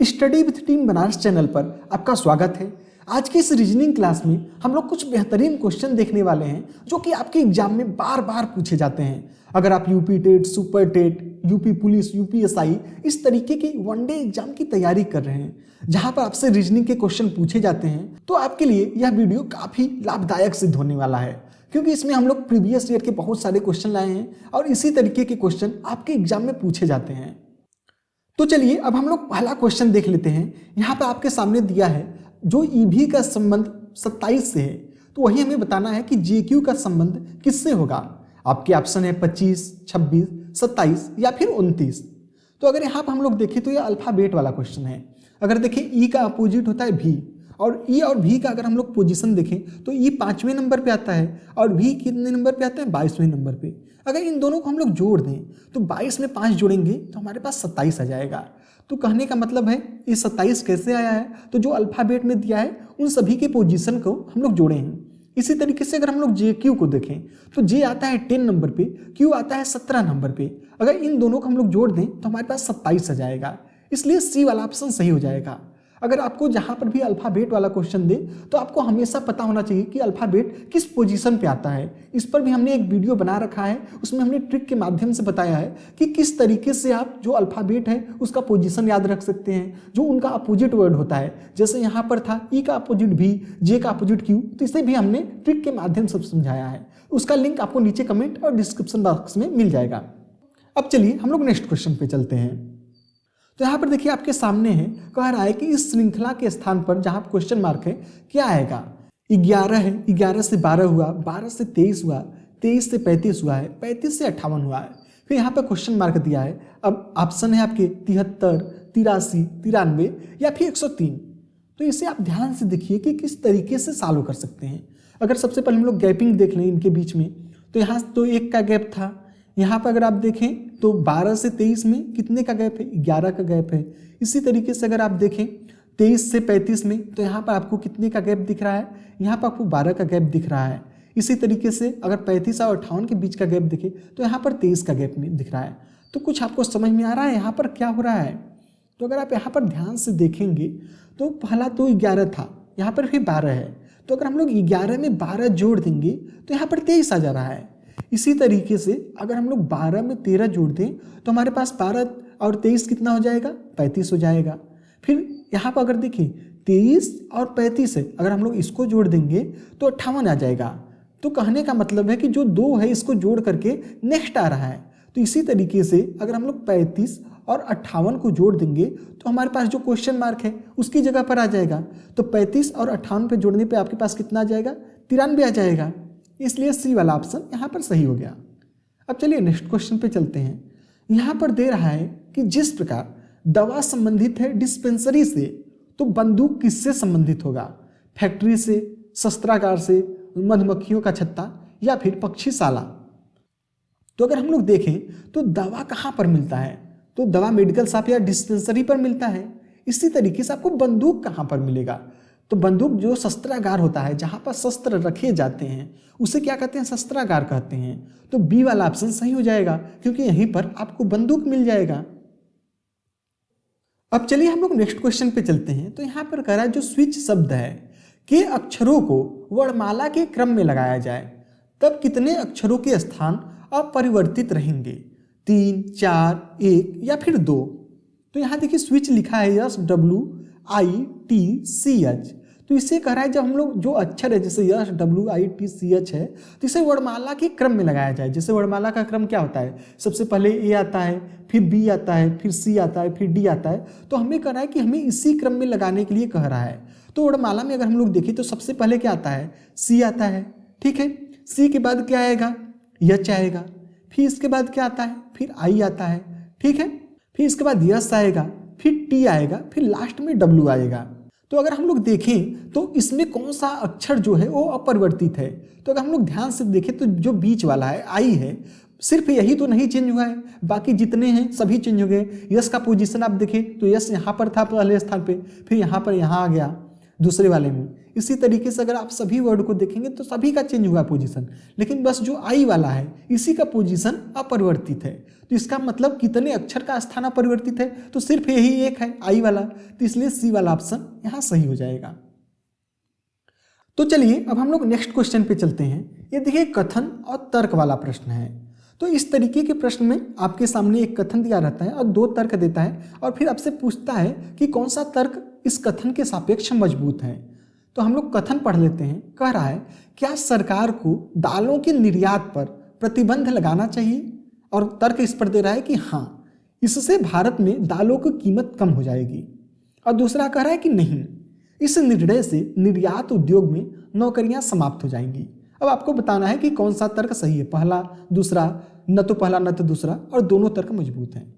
Study with team Banaras channel पर आपका स्वागत है। आज की इस रीजनिंग क्लास में हम लोग कुछ बेहतरीन क्वेश्चन देखने वाले हैं जो कि आपके एग्जाम में बार बार पूछे जाते हैं। अगर आप UP TET, super TET, UP police, UPSI इस तरीके के वनडे एग्जाम की तैयारी कर रहे हैं जहां पर आपसे रीजनिंग के क्वेश्चन पूछे जाते हैं, तो आपके लिए यह वीडियो काफ़ी लाभदायक सिद्ध होने वाला है, क्योंकि इसमें हम लोग प्रीवियस ईयर के बहुत सारे क्वेश्चन लाए हैं और इसी तरीके के क्वेश्चन आपके एग्जाम में पूछे जाते हैं। तो चलिए अब हम लोग पहला क्वेश्चन देख लेते हैं। यहाँ पर आपके सामने दिया है जो ईवी का संबंध 27 से है, तो वही हमें बताना है कि जेक्यू का संबंध किससे होगा। आपके ऑप्शन है 25, 26, 27 या फिर 29। तो अगर यहाँ पर हम लोग देखें तो ये अल्फाबेट वाला क्वेश्चन है। अगर देखें ई का अपोजिट होता है भी, और ई और भी का अगर हम लोग पोजीशन देखें तो ई 5वें नंबर पे आता है और भी कितने नंबर पे आता है, 22वें नंबर पे। अगर इन दोनों को हम लोग जोड़ दें तो 22 में 5 जोड़ेंगे तो हमारे पास 27 आ जाएगा। तो कहने का मतलब है ये 27 कैसे आया है, तो जो अल्फाबेट में दिया है उन सभी के पोजीशन को हम लोग जोड़े हैं। इसी तरीके से अगर हम लोग जे क्यू को देखें तो जे आता है 10 नंबर पे, क्यू आता है 17 नंबर पे। अगर इन दोनों को हम लोग जोड़ दें तो हमारे पास 27 आ जाएगा, इसलिए सी वाला ऑप्शन सही हो जाएगा। अगर आपको जहाँ पर भी अल्फाबेट वाला क्वेश्चन दे तो आपको हमेशा पता होना चाहिए कि अल्फाबेट किस पोजीशन पे आता है। इस पर भी हमने एक वीडियो बना रखा है, उसमें हमने ट्रिक के माध्यम से बताया है कि किस तरीके से आप जो अल्फाबेट है उसका पोजीशन याद रख सकते हैं, जो उनका अपोजिट वर्ड होता है। जैसे यहाँ पर था ई का अपोजिट भी, जे का अपोजिट क्यू, तो इसे भी हमने ट्रिक के माध्यम से समझाया है। उसका लिंक आपको नीचे कमेंट और डिस्क्रिप्शन बॉक्स में मिल जाएगा। अब चलिए हम लोग नेक्स्ट क्वेश्चन पे चलते हैं। तो यहाँ पर देखिए आपके सामने है, कह रहा है कि इस श्रृंखला के स्थान पर जहाँ क्वेश्चन मार्क है क्या आएगा। 11 है, 11 से 12 हुआ, 12 से 23 हुआ, 23 से 35 हुआ है, 35 से 58 हुआ है। फिर यहाँ पर क्वेश्चन मार्क दिया है। अब ऑप्शन है आपके 73, 83, 93 या फिर 103। तो इसे आप ध्यान से देखिए कि किस तरीके से सॉल्व कर सकते हैं। अगर सबसे पहले हम लोग गैपिंग देख लें इनके बीच में, तो यहाँ तो 1 का गैप था। यहाँ पर अगर आप देखें तो 12 से 23 में कितने का गैप है, 11 का गैप है। इसी तरीके से अगर आप देखें 23 से 35 में, तो यहाँ पर आपको कितने का गैप दिख रहा है, यहाँ पर आपको 12 का गैप दिख रहा है। इसी तरीके से अगर 35 और 58 के बीच का गैप दिखे तो यहाँ पर 23 का गैप दिख रहा है। तो कुछ आपको समझ में आ रहा है यहाँ पर क्या हो रहा है। तो अगर आप यहाँ पर ध्यान से देखेंगे तो पहला तो 11 था, यहाँ पर फिर 12 है। तो अगर हम लोग 11 में 12 जोड़ देंगे तो यहाँ पर 23 आ जा रहा है। इसी तरीके से अगर हम लोग 12 में 13 जोड़ दें तो हमारे पास 12 और 23 कितना हो जाएगा, 35 हो जाएगा। फिर यहाँ पर अगर देखें 23 और 35 है, अगर हम लोग इसको जोड़ देंगे तो 58 आ जाएगा। तो कहने का मतलब है कि जो 2 है इसको जोड़ करके नेक्स्ट आ रहा है। तो इसी तरीके से अगर हम लोग 35 और 58 को जोड़ देंगे तो हमारे पास जो क्वेश्चन मार्क है उसकी जगह पर आ जाएगा। तो 35 और 58 पे जोड़ने पे आपके पास कितना आ जाएगा, 93 आ जाएगा। इसलिए सी वाला ऑप्शन यहाँ पर सही हो गया। अब चलिए नेक्स्ट क्वेश्चन पे चलते हैं। यहाँ पर दे रहा है कि जिस प्रकार दवा संबंधित है डिस्पेंसरी से, तो बंदूक किससे संबंधित होगा, फैक्ट्री से, शस्त्रागार से, मधुमक्खियों का छत्ता या फिर पक्षीशाला। तो अगर हम लोग देखें तो दवा कहाँ पर मिलता है, तो दवा मेडिकल शॉप या डिस्पेंसरी पर मिलता है। इसी तरीके से आपको बंदूक कहाँ पर मिलेगा, तो बंदूक जो शस्त्रागार होता है जहाँ पर शस्त्र रखे जाते हैं उसे क्या कहते हैं, शस्त्रागार कहते हैं। तो बी वाला ऑप्शन सही हो जाएगा क्योंकि यहीं पर आपको बंदूक मिल जाएगा। अब चलिए हम लोग नेक्स्ट क्वेश्चन पे चलते हैं। तो यहाँ पर कह रहा है जो स्विच शब्द है के अक्षरों को वर्णमाला के क्रम में लगाया जाए तब कितने अक्षरों के स्थान अपरिवर्तित रहेंगे, 3, 4, 1 या फिर 2। तो यहाँ देखिए स्विच लिखा है SWITCH, तो इसे कह रहा है जब हम लोग जो अक्षर है जैसे SWITCH है तो इसे वर्णमाला के क्रम में लगाया जाए। जैसे वर्णमाला का क्रम क्या होता है, सबसे पहले ए आता है, फिर बी आता है, फिर सी आता है, फिर डी आता है। तो हमें कह रहा है कि हमें इसी क्रम में लगाने के लिए कह रहा है। तो वर्णमाला में अगर हम लोग देखें तो सबसे पहले क्या आता है, सी आता है, ठीक है। सी के बाद क्या आएगा, एच आएगा। फिर इसके बाद क्या आता है, फिर आई आता है, ठीक है। फिर इसके बाद यस आएगा, फिर टी आएगा, फिर लास्ट में डब्ल्यू आएगा। तो अगर हम लोग देखें तो इसमें कौन सा अक्षर जो है वो अपरिवर्तित है, तो अगर हम लोग ध्यान से देखें तो जो बीच वाला है आई है, सिर्फ यही तो नहीं चेंज हुआ है, बाकी जितने हैं सभी चेंज हो गए। यस का पोजीशन आप देखें तो यस यहाँ पर था पहले स्थान पे, फिर यहाँ पर यहाँ आ गया। दूसरे वाले में। इसी तरीके से अगर आप सभी वर्ड को देखेंगे तो सभी का चेंज हुआ पोजीशन, लेकिन बस जो आई वाला है इसी का पोजीशन अपरिवर्तित है। तो इसका मतलब कितने अक्षर का स्थान अपरिवर्तित है, तो सिर्फ यही एक है आई वाला, तो इसलिए सी वाला ऑप्शन यहाँ सही हो जाएगा। तो चलिए अब हम लोग नेक्स्ट क्वेश्चन पे चलते हैं। ये देखिए कथन और तर्क वाला प्रश्न है। तो इस तरीके के प्रश्न में आपके सामने एक कथन दिया रहता है और दो तर्क देता है, और फिर आपसे पूछता है कि कौन सा तर्क इस कथन के सापेक्ष मजबूत है। तो हम लोग कथन पढ़ लेते हैं। कह रहा है, क्या सरकार को दालों के निर्यात पर प्रतिबंध लगाना चाहिए, और तर्क इस पर दे रहा है कि हाँ, इससे भारत में दालों की कीमत कम हो जाएगी। और दूसरा कह रहा है कि नहीं, इस निर्णय से निर्यात उद्योग में नौकरियां समाप्त हो जाएंगी। अब आपको बताना है कि कौन सा तर्क सही है, पहला दूसरा, न तो पहला न तो दूसरा, और दोनों तर्क मजबूत हैं।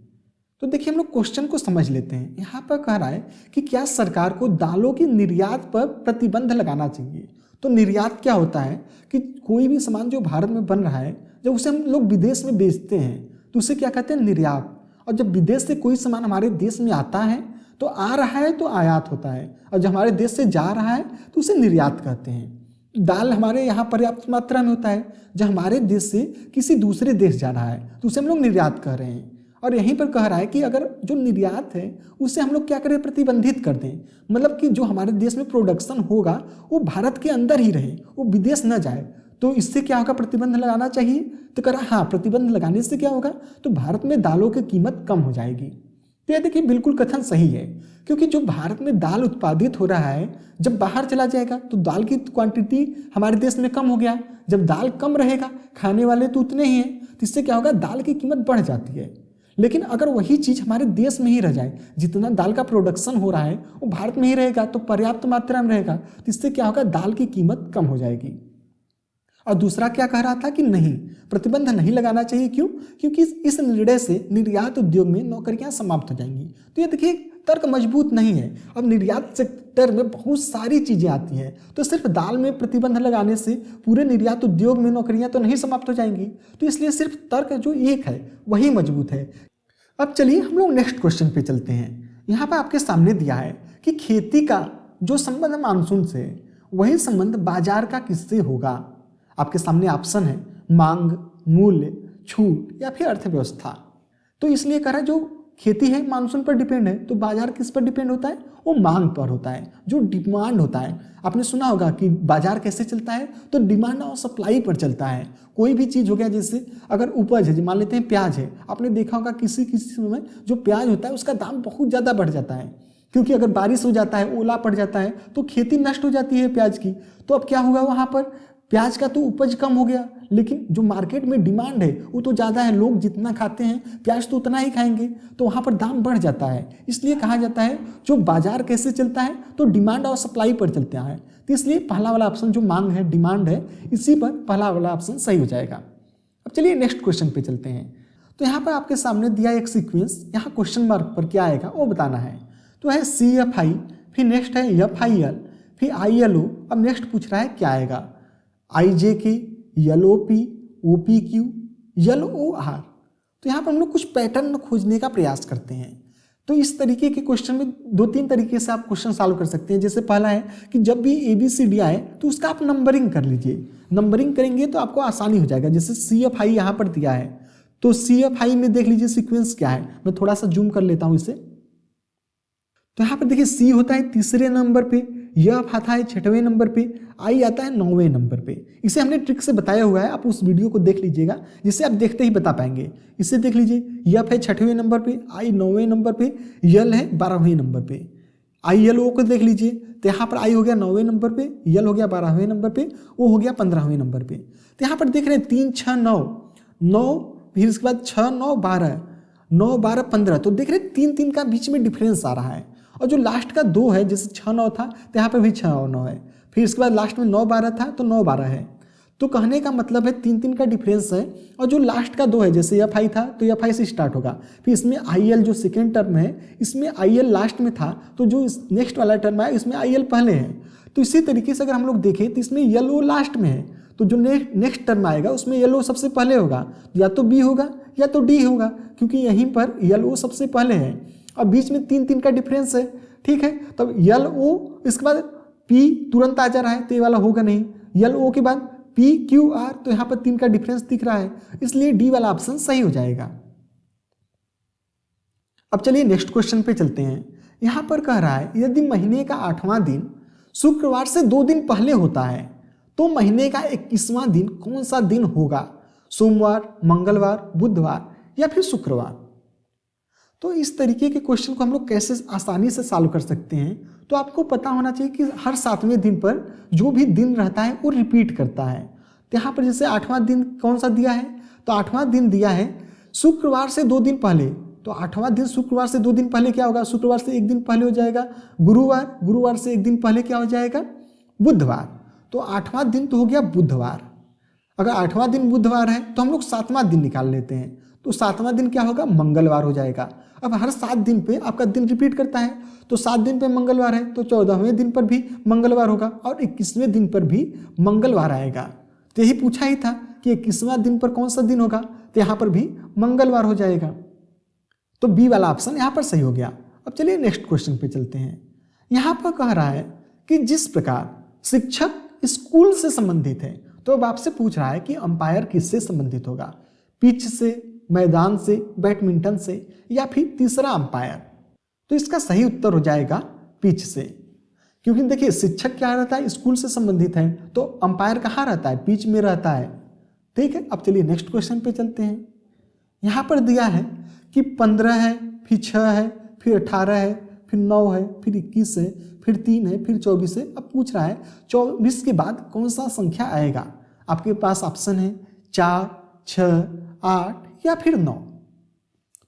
तो देखिए हम लोग क्वेश्चन को समझ लेते हैं। यहाँ पर कह रहा है कि क्या सरकार को दालों की निर्यात पर प्रतिबंध लगाना चाहिए। तो निर्यात क्या होता है कि कोई भी सामान जो भारत में बन रहा है, जब उसे हम लोग विदेश में बेचते हैं तो उसे क्या कहते हैं, निर्यात। और जब विदेश से कोई सामान हमारे देश में आता है तो आ रहा है तो आयात होता है, और जब हमारे देश से जा रहा है तो उसे निर्यात कहते हैं। दाल हमारे यहाँ पर्याप्त मात्रा में होता है, जब हमारे देश से किसी दूसरे देश जा रहा है तो उसे हम लोग निर्यात कह रहे हैं। और यहीं पर कह रहा है कि अगर जो निर्यात है उसे हम लोग क्या करें, प्रतिबंधित कर दें। मतलब कि जो हमारे देश में प्रोडक्शन होगा वो भारत के अंदर ही रहे, वो विदेश न जाए। तो इससे क्या होगा, प्रतिबंध लगाना चाहिए। तो कह रहा हाँ, प्रतिबंध लगाने से क्या होगा, तो भारत में दालों की कीमत कम हो जाएगी। तो यह देखिए बिल्कुल कथन सही है, क्योंकि जो भारत में दाल उत्पादित हो रहा है जब बाहर चला जाएगा तो दाल की क्वांटिटी हमारे देश में कम हो गया। जब दाल कम रहेगा, खाने वाले तो उतने ही हैं, तो इससे क्या होगा, दाल की कीमत बढ़ जाती है। लेकिन अगर वही चीज़ हमारे देश में ही रह जाए, जितना दाल का प्रोडक्शन हो रहा है वो भारत में ही रहेगा, तो पर्याप्त मात्रा में रहेगा, तो इससे क्या होगा, दाल की कीमत कम हो जाएगी। और दूसरा क्या कह रहा था कि नहीं, प्रतिबंध नहीं लगाना चाहिए। क्यों? क्योंकि इस निर्णय से निर्यात उद्योग में नौकरियां समाप्त हो जाएंगी। तो ये देखिए तर्क मजबूत नहीं है। अब निर्यात सेक्टर में बहुत सारी चीज़ें आती हैं, तो सिर्फ दाल में प्रतिबंध लगाने से पूरे निर्यात उद्योग में नौकरियां तो नहीं समाप्त हो जाएंगी। तो इसलिए सिर्फ तर्क जो एक है वही मजबूत है। अब चलिए हम लोग नेक्स्ट क्वेश्चन पे चलते हैं। यहाँ पर आपके सामने दिया है कि खेती का जो संबंध मानसून से, वही संबंध बाजार का किससे होगा। आपके सामने ऑप्शन है मांग, मूल्य, छूट या फिर अर्थव्यवस्था। तो इसलिए कह रहा है जो खेती है मानसून पर डिपेंड है, तो बाजार किस पर डिपेंड होता है, वो मांग पर होता है, जो डिमांड होता है। आपने सुना होगा कि बाजार कैसे चलता है, तो डिमांड और सप्लाई पर चलता है। कोई भी चीज़ हो गया, जैसे अगर उपज है, मान लेते हैं प्याज है, आपने देखा होगा किसी समय जो प्याज होता है उसका दाम बहुत ज़्यादा बढ़ जाता है, क्योंकि अगर बारिश हो जाता है, ओला पड़ जाता है, तो खेती नष्ट हो जाती है प्याज की। तो अब क्या होगा, वहाँ पर प्याज का तो उपज कम हो गया, लेकिन जो मार्केट में डिमांड है वो तो ज़्यादा है, लोग जितना खाते हैं प्याज तो उतना ही खाएंगे, तो वहाँ पर दाम बढ़ जाता है। इसलिए कहा जाता है जो बाजार कैसे चलता है, तो डिमांड और सप्लाई पर चलता है। तो इसलिए पहला वाला ऑप्शन जो मांग है, डिमांड है, इसी पर पहला वाला ऑप्शन सही हो जाएगा। अब चलिए नेक्स्ट क्वेश्चन पे चलते हैं। तो यहाँ पर आपके सामने दिया एक सीक्वेंस, यहाँ क्वेश्चन मार्क पर क्या आएगा वो बताना है। तो है CFI, फिर नेक्स्ट है FIL, फिर ILO। अब नेक्स्ट पूछ रहा है क्या आएगा, IJK, LOP, OPQ, LOR। तो यहाँ पर हम लोग कुछ पैटर्न खोजने का प्रयास करते हैं। तो इस तरीके के क्वेश्चन में 2-3 तरीके से आप क्वेश्चन सॉल्व कर सकते हैं। जैसे पहला है कि जब भी ABCD आए तो उसका आप नंबरिंग कर लीजिए। नंबरिंग करेंगे तो आपको आसानी हो जाएगा। जैसे CFI यहाँ पर दिया है, तो CFI में देख लीजिए सीक्वेंस क्या है। मैं थोड़ा सा जूम कर लेता हूँ इसे। तो यहाँ पर देखिए C होता है 3रे नंबर पे, F आता है 6वें नंबर पे, I आता है 9वें नंबर पे। इसे हमने ट्रिक से बताया हुआ है, आप उस वीडियो को देख लीजिएगा, जिससे आप देखते ही बता पाएंगे। इसे देख लीजिए, F है 6वें नंबर पे, I 9वें नंबर पे, L है 12वें नंबर पे। ILO को देख लीजिए, तो यहाँ पर I हो गया 9वें नंबर पे, L हो गया 12वें नंबर पे, O हो गया 15वें नंबर पे। तो यहाँ पर देख रहे हैं 3, 6, 9, फिर इसके बाद 6, 9, 12, 9, 12, 15। तो देख रहे हैं 3-3 का बीच में डिफरेंस आ रहा है। और जो लास्ट का 2 है, जैसे 6, 9 था तो यहाँ पर भी 6 और 9 है। फिर इसके बाद लास्ट में 9, 12 था तो 9, 12 है। तो कहने का मतलब है 3-3 का डिफरेंस है। और जो लास्ट का 2 है, जैसे FI था तो FI से स्टार्ट होगा। फिर इसमें IL जो सेकेंड टर्म है, इसमें IL लास्ट में था, तो जो इस नेक्स्ट वाला टर्म है इसमें IL पहले है। तो इसी तरीके से अगर हम लोग देखें तो इसमें LO लास्ट में है, तो जो नेक्स्ट टर्म आएगा उसमें LO सबसे पहले होगा, या तो B होगा या तो D होगा, क्योंकि यहीं पर LO सबसे पहले है और बीच में 3-3 का डिफरेंस है। ठीक है, तब LO, इसके बाद पी तुरंत आ जा रहा है तो ये वाला होगा नहीं, यल ओ के बाद पी क्यू आर, तो यहाँ पर 3 का डिफरेंस दिख रहा है, इसलिए डी वाला ऑप्शन सही हो जाएगा। अब चलिए नेक्स्ट क्वेश्चन पे चलते हैं। यहाँ पर कह रहा है यदि महीने का 8वां दिन शुक्रवार से 2 दिन पहले होता है तो महीने का 21वां दिन कौन सा दिन होगा? सोमवार, मंगलवार, बुधवार या फिर शुक्रवार? तो इस तरीके के क्वेश्चन को हम लोग कैसे आसानी से सॉल्व कर सकते हैं? तो आपको पता होना चाहिए कि हर 7वें दिन पर जो भी दिन रहता है वो रिपीट करता है। तो यहाँ पर जैसे 8वां दिन कौन सा दिया है, तो 8वां दिन दिया है शुक्रवार से 2 दिन पहले, तो 8वां दिन शुक्रवार से 2 दिन पहले क्या होगा? शुक्रवार से 1 दिन पहले हो जाएगा गुरुवार, गुरुवार से 1 दिन पहले क्या हो जाएगा? बुधवार। तो 8वां दिन तो हो गया बुधवार। अगर 8वां दिन बुधवार है तो हम लोग 7वां दिन निकाल लेते हैं, तो 7वां दिन क्या होगा? मंगलवार हो जाएगा। अब हर 7 दिन पे आपका दिन रिपीट करता है, तो 7 दिन पे मंगलवार है तो 14वें दिन पर भी मंगलवार होगा और 21वें दिन पर भी मंगलवार आएगा। तो यही पूछा ही था कि 21वां दिन पर कौन सा दिन होगा, तो यहाँ पर भी मंगलवार हो जाएगा। तो बी वाला ऑप्शन यहाँ पर सही हो गया। अब चलिए नेक्स्ट क्वेश्चन पे चलते हैं। यहाँ पर कह रहा है कि जिस प्रकार शिक्षक स्कूल से संबंधित है, तो अब आपसे पूछ रहा है कि अंपायर किससे संबंधित होगा? पिच से, मैदान से, बैडमिंटन से या फिर तीसरा अंपायर? तो इसका सही उत्तर हो जाएगा पिच से, क्योंकि देखिए शिक्षक क्या रहता है? स्कूल से संबंधित है, तो अंपायर कहाँ रहता है? पिच में रहता है। ठीक है, अब चलिए नेक्स्ट क्वेश्चन पे चलते हैं। यहाँ पर दिया है कि 15 है, फिर 6 है, फिर 18 है, फिर 9 है, फिर 21 है, फिर 3 है, फिर 24 है। अब पूछ रहा है 24 के बाद कौन सा संख्या आएगा? आपके पास ऑप्शन है 4, 6, 8 या फिर 9।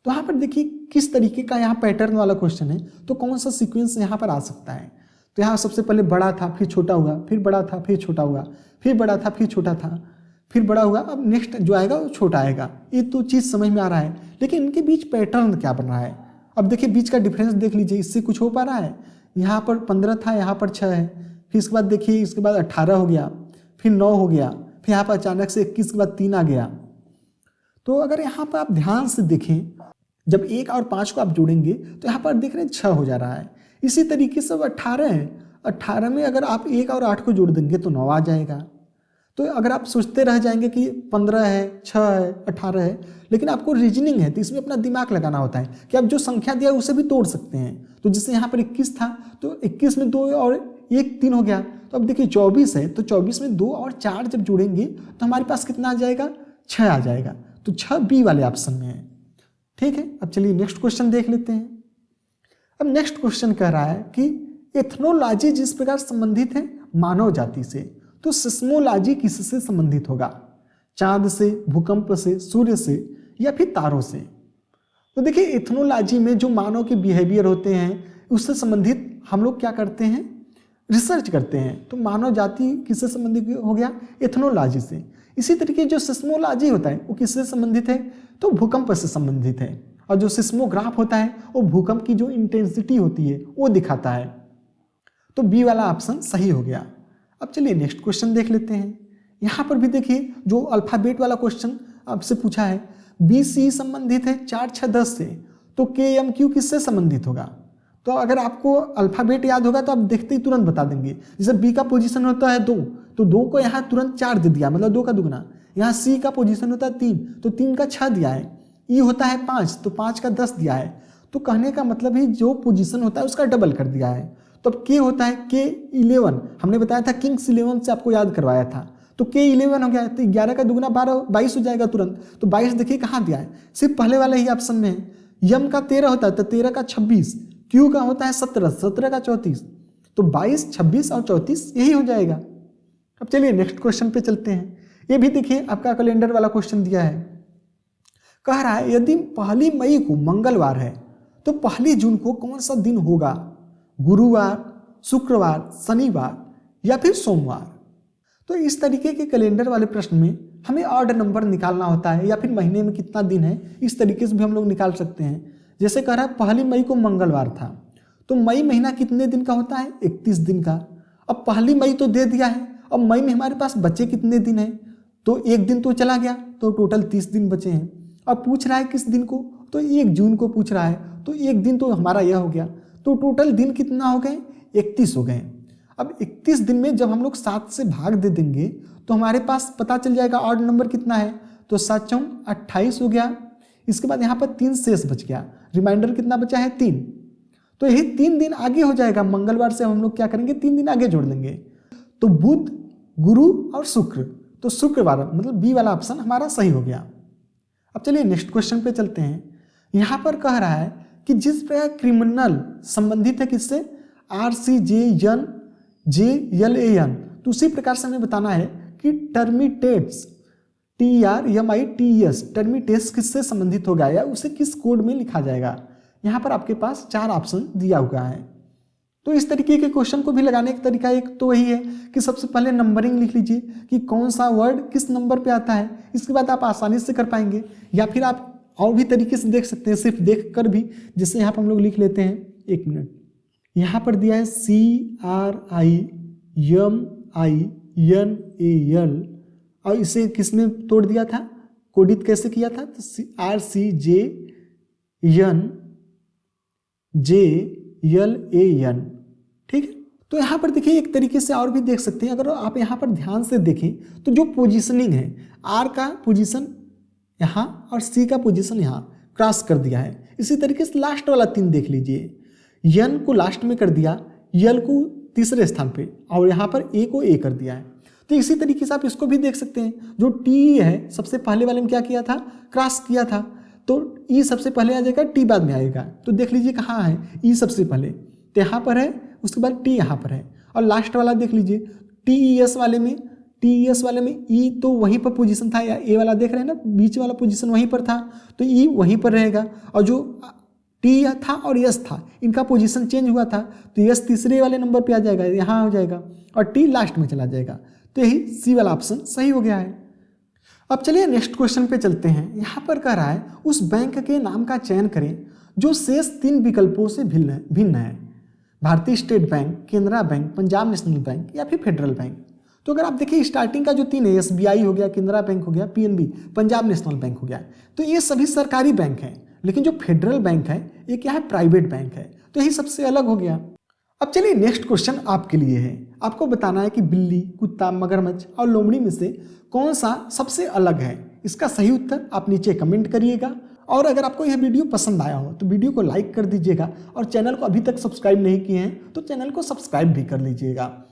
तो यहाँ पर देखिए किस तरीके का यहाँ पैटर्न वाला क्वेश्चन है, तो कौन सा सीक्वेंस यहाँ पर आ सकता है? तो यहाँ सबसे पहले बड़ा था, फिर छोटा हुआ, फिर बड़ा था, फिर छोटा हुआ, फिर बड़ा था, फिर छोटा था, फिर बड़ा हुआ, अब नेक्स्ट जो आएगा वो छोटा आएगा। ये तो चीज़ समझ में आ रहा है, लेकिन इनके बीच पैटर्न क्या बन रहा है? अब देखिए बीच का डिफरेंस देख लीजिए, इससे कुछ हो पा रहा है? यहाँ पर 15 था, यहाँ पर 6 है, फिर इसके बाद देखिए इसके बाद 18 हो गया, फिर 9 हो गया, फिर यहाँ पर अचानक से 21 के बाद 3 आ गया। तो अगर यहाँ पर आप ध्यान से देखें, जब 1 और 5 को आप जोड़ेंगे तो यहाँ पर देख रहे हैं 6 हो जा रहा है। इसी तरीके से 18 है, 18 में अगर आप 1 और 8 को जोड़ देंगे तो 9 आ जाएगा। तो अगर आप सोचते रह जाएंगे कि 15 है, 6 है, 18 है, लेकिन आपको रीजनिंग है तो इसमें अपना दिमाग लगाना होता है कि आप जो संख्या दिया है उसे भी तोड़ सकते हैं। तो जैसे यहाँ पर 21 था तो 21 में 2 और 1 3 हो गया, तो अब देखिए 24 है तो 24 में 2 और 4 जब जोड़ेंगे तो हमारे पास कितना आ जाएगा? 6 आ जाएगा। तो 6 बी वाले ऑप्शन में है। ठीक है, अब चलिए नेक्स्ट क्वेश्चन देख लेते हैं। अब नेक्स्ट क्वेश्चन कह रहा है कि एथनोलॉजी जिस प्रकार संबंधित है मानव जाति से, तो सिस्मोलॉजी किससे संबंधित होगा? चांद से, भूकंप से, सूर्य से या फिर तारों से? तो देखिए एथनोलॉजी में जो मानव के बिहेवियर होते हैं उससे संबंधित हम लोग क्या करते हैं? रिसर्च करते हैं। तो मानव जाति किससे संबंधित हो गया? एथनोलॉजी से। इसी तरीके जो सिस्मोलॉजी होता है वो किससे संबंधित है? तो भूकंप से संबंधित है। और जो सिस्मोग्राफ होता है वो भूकंप की जो इंटेंसिटी होती है वो दिखाता है। तो बी वाला ऑप्शन सही हो गया। अब चलिए नेक्स्ट क्वेश्चन देख लेते हैं। यहाँ पर भी देखिए जो अल्फाबेट वाला क्वेश्चन आपसे पूछा है, बी सी संबंधित है 4, 6, 10 से, तो के एम क्यू किससे संबंधित होगा? तो अगर आपको अल्फाबेट याद होगा तो आप देखते ही तुरंत बता देंगे। जैसे बी का पोजीशन होता है 2, तो 2 को यहाँ तुरंत 4 दे दिया, मतलब 2 का दुगना। यहाँ सी का पोजीशन होता है 3, तो 3 का 6 दिया है। ई होता है 5, तो 5 का 10 दिया है। तो कहने का मतलब ही जो पोजीशन होता है उसका डबल कर दिया है। तो अब के होता है के 11, हमने बताया था किंग्स 11 से आपको याद करवाया था। तो के 11 हो गया, तो 11 का दुगना 22 हो जाएगा तुरंत। तो 22 देखिए कहाँ दिया है? सिर्फ पहले वाले ही ऑप्शन में है। यम का 13 होता है तो 13 का 26, क्यू का होता है 17, 17 का 34, तो 22, 26 और 34 यही हो जाएगा। अब चलिए नेक्स्ट क्वेश्चन पे चलते हैं। ये भी देखिए आपका कैलेंडर वाला क्वेश्चन दिया है। कह रहा है यदि 1 मई को मंगलवार है तो 1 जून को कौन सा दिन होगा? गुरुवार, शुक्रवार, शनिवार या फिर सोमवार? तो इस तरीके के कैलेंडर वाले प्रश्न में हमें ऑड नंबर निकालना होता है, या फिर महीने में कितना दिन है इस तरीके से भी हम लोग निकाल सकते हैं। जैसे कह रहा है 1 मई को मंगलवार था, तो मई महीना कितने दिन का होता है? 31 दिन का। अब 1 मई तो दे दिया है, अब मई में हमारे पास बचे कितने दिन हैं? तो 1 दिन तो चला गया, तो टोटल 30 दिन बचे हैं। अब पूछ रहा है किस दिन को? तो 1 जून को पूछ रहा है, तो 1 दिन तो हमारा यह हो गया। तो टोटल दिन कितना हो गए? 31 हो गए। अब 31 दिन में जब हम लोग 7 से भाग दे देंगे तो हमारे पास पता चल जाएगा ऑड नंबर कितना है। तो 7 चौक 28 हो गया। इसके बाद यहाँ पर 3 शेष बच गया, रिमाइंडर कितना बचा है 3। तो यही 3 दिन आगे हो जाएगा। मंगलवार से हम लोग क्या करेंगे, 3 दिन आगे जोड़ देंगे। तो बुध, गुरु और शुक्र, तो शुक्रवार मतलब बी वाला ऑप्शन हमारा सही हो गया। अब चलिए नेक्स्ट क्वेश्चन पे चलते हैं। यहाँ पर कह रहा है कि जिस प्रकार क्रिमिनल संबंधित है किससे, RCJN JLAN, तो उसी प्रकार से हमें बताना है कि टर्मिटेट्स TRMITES टर्मिटेट्स किससे संबंधित होगा या उसे किस कोड में लिखा जाएगा। यहाँ पर आपके पास 4 ऑप्शन दिया हुआ है। तो इस तरीके के क्वेश्चन को भी लगाने का तरीका एक तो वही है कि सबसे पहले नंबरिंग लिख लीजिए कि कौन सा वर्ड किस नंबर पे आता है। इसके बाद आप आसानी से कर पाएंगे, या फिर आप और भी तरीके से देख सकते हैं, सिर्फ देख कर भी। जैसे यहाँ पर हम लोग लिख लेते हैं, 1 मिनट, यहाँ पर दिया है CRIMINAL और इसे किसने तोड़ दिया था, कोडित कैसे किया था, तो RCJN JLAN, ठीक है। तो यहाँ पर देखिए एक तरीके से और भी देख सकते हैं। अगर आप यहाँ पर ध्यान से देखें तो जो पोजीशनिंग है, R का पोजीशन यहाँ और C का पोजीशन यहाँ क्रॉस कर दिया है। इसी तरीके से लास्ट वाला 3 देख लीजिए, N को लास्ट में कर दिया, L को तीसरे स्थान पे और यहाँ पर A को A कर दिया है। तो इसी तरीके से आप इसको भी देख सकते हैं। जो T है सबसे पहले वाले में क्या किया था, क्रॉस किया था, तो E सबसे पहले आ जाएगा, T बाद में आएगा। तो देख लीजिए कहाँ है, E सबसे पहले, तो यहाँ पर है, उसके बाद T यहाँ पर है। और लास्ट वाला देख लीजिए, TES वाले में E तो वहीं पर पोजीशन था, या A वाला देख रहे हैं ना, बीच वाला पोजीशन वहीं पर था, तो E वहीं पर रहेगा। और जो T था और S था, इनका पोजीशन चेंज हुआ था, तो S तीसरे वाले नंबर पे आ जाएगा, यहाँ हो जाएगा, और T लास्ट में चला जाएगा। तो यही C वाला ऑप्शन सही हो गया है। अब चलिए नेक्स्ट क्वेश्चन पे चलते हैं। यहाँ पर कह रहा है उस बैंक के नाम का चयन करें जो शेष 3 विकल्पों से भिन्न है, भारतीय state bank, Canara bank, Punjab national bank या फिर फेडरल बैंक। तो अगर आप देखिए स्टार्टिंग का जो 3 है, SBI हो गया, केनरा बैंक हो गया, PNB पंजाब नेशनल बैंक हो गया, तो ये सभी सरकारी बैंक हैं। लेकिन जो फेडरल बैंक है ये क्या है, प्राइवेट बैंक है, तो यही सबसे अलग हो गया। अब चलिए नेक्स्ट क्वेश्चन आपके लिए है। आपको बताना है कि बिल्ली, कुत्ता, मगरमच्छ और लोमड़ी में से कौन सा सबसे अलग है। इसका सही उत्तर आप नीचे कमेंट करिएगा। और अगर आपको यह वीडियो पसंद आया हो तो वीडियो को लाइक कर दीजिएगा, और चैनल को अभी तक सब्सक्राइब नहीं किए हैं तो चैनल को सब्सक्राइब भी कर लीजिएगा।